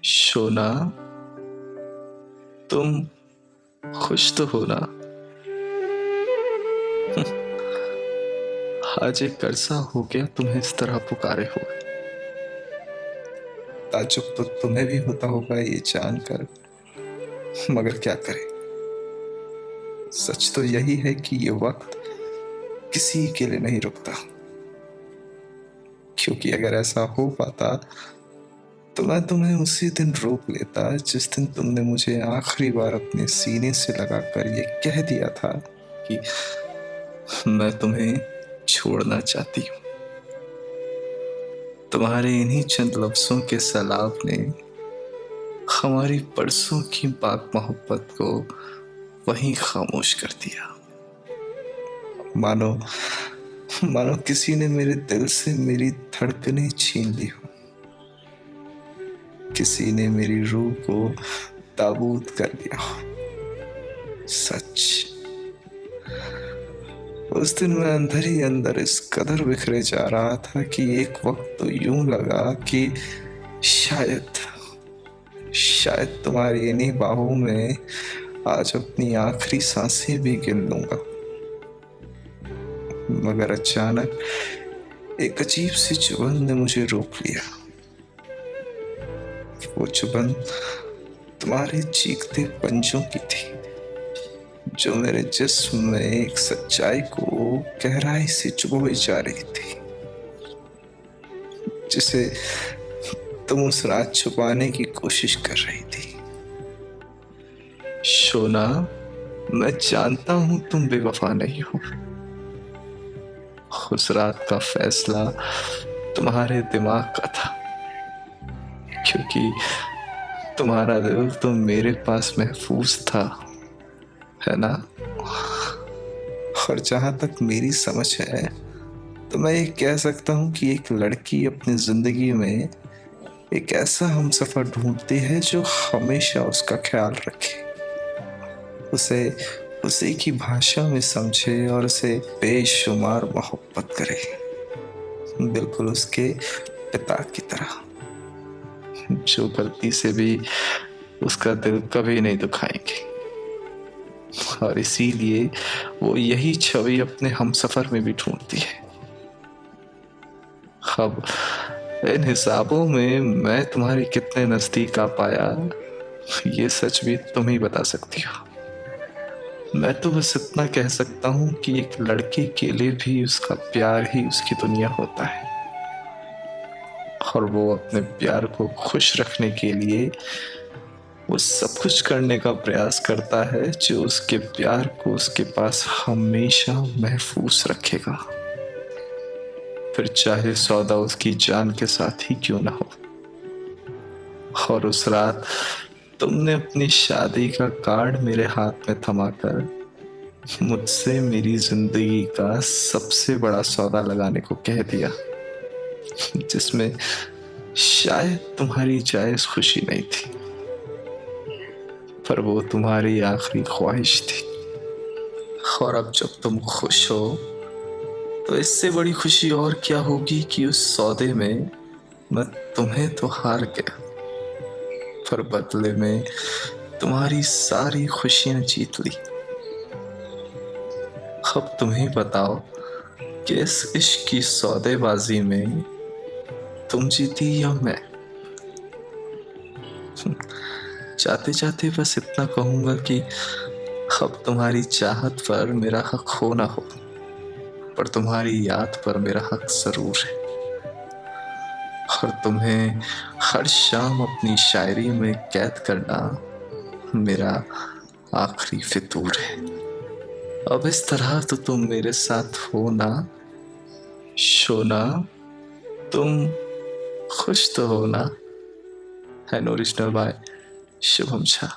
शोना, तुम खुश तो हो ना? आज एक अरसा हो गया तुम्हें इस तरह पुकारे हुए। ताज्जुब तो तुम्हें भी होता होगा ये जानकर, मगर क्या करें। सच तो यही है कि ये वक्त किसी के लिए नहीं रुकता, क्योंकि अगर ऐसा हो पाता तो मैं तुम्हें उसी दिन रोक लेता जिस दिन तुमने मुझे आखिरी बार अपने सीने से लगाकर ये कह दिया था कि मैं तुम्हें छोड़ना चाहती हूँ। तुम्हारे इन्हीं चंद लफ्जों के सैलाब ने हमारी परसों की पाक मोहब्बत को वहीं खामोश कर दिया। मानो मानो किसी ने मेरे दिल से मेरी धड़कनें छीन ली हो, किसी ने मेरी रूह को ताबूत कर लिया हो। सच, उस दिन मैं अंदर ही अंदर इस कदर बिखरे जा रहा था कि एक वक्त तो यूं लगा कि शायद शायद तुम्हारी इन्हीं बाहों में आज अपनी आखिरी सांसें भी गिन लूंगा। मगर अचानक एक अजीब सी चुभन ने मुझे रोक लिया। वो चुभन तुम्हारे चीखते पंजों की थी, जो मेरे जिस्म में एक सच्चाई को गहराई से चुभोई जा रही थी, जिसे तुम उस रात छुपाने की कोशिश कर रही थी। शोना, मैं जानता हूं तुम बेवफा नहीं हो। उस रात का फैसला तुम्हारे दिमाग का था, क्योंकि तुम्हारा दिल तो मेरे पास महफूज था, है ना? और जहां तक मेरी समझ है तो मैं ये कह सकता हूँ कि एक लड़की अपनी जिंदगी में एक ऐसा हमसफर ढूंढती है जो हमेशा उसका ख्याल रखे, उसे उसी की भाषा में समझे और उसे बेशुमार मोहब्बत करे, बिल्कुल उसके पिता की तरह, जो गलती से भी उसका दिल कभी नहीं दुखाएंगे। और इसीलिए वो यही छवि अपने हमसफर में भी ढूंढती है। अब इन हिसाबों में मैं तुम्हारे कितने नजदीक आ पाया, ये सच भी तुम ही बता सकती हो। मैं तो बस इतना कह सकता हूँ कि एक लड़के के लिए भी उसका प्यार ही उसकी दुनिया होता है, और वो अपने प्यार को खुश रखने के लिए वो सब कुछ करने का प्रयास करता है जो उसके प्यार को उसके पास हमेशा महफूज रखेगा, फिर चाहे सौदा उसकी जान के साथ ही क्यों ना हो। और उस रात तुमने अपनी शादी का कार्ड मेरे हाथ में थमाकर मुझसे मेरी जिंदगी का सबसे बड़ा सौदा लगाने को कह दिया, जिसमें शायद तुम्हारी जायज खुशी नहीं थी, पर वो तुम्हारी आखिरी ख्वाहिश थी। और अब जब तुम खुश हो तो इससे बड़ी खुशी और क्या होगी कि उस सौदे में मैं तुम्हें तो हार गया, पर बदले में तुम्हारी सारी खुशियां जीत ली। अब तुम ही बताओ कि इस इश्क की सौदेबाजी में तुम जीती या मैं? जाते जाते बस इतना कहूंगा कि अब तुम्हारी चाहत पर मेरा हक हो ना हो, पर तुम्हारी याद पर मेरा हक जरूर है। और तुम्हें हर शाम अपनी शायरी में कैद करना मेरा आखिरी फितूर है। अब इस तरह तो तुम मेरे साथ हो ना? शोना, तुम खुश तो हो ना? An original by Shubham Jha.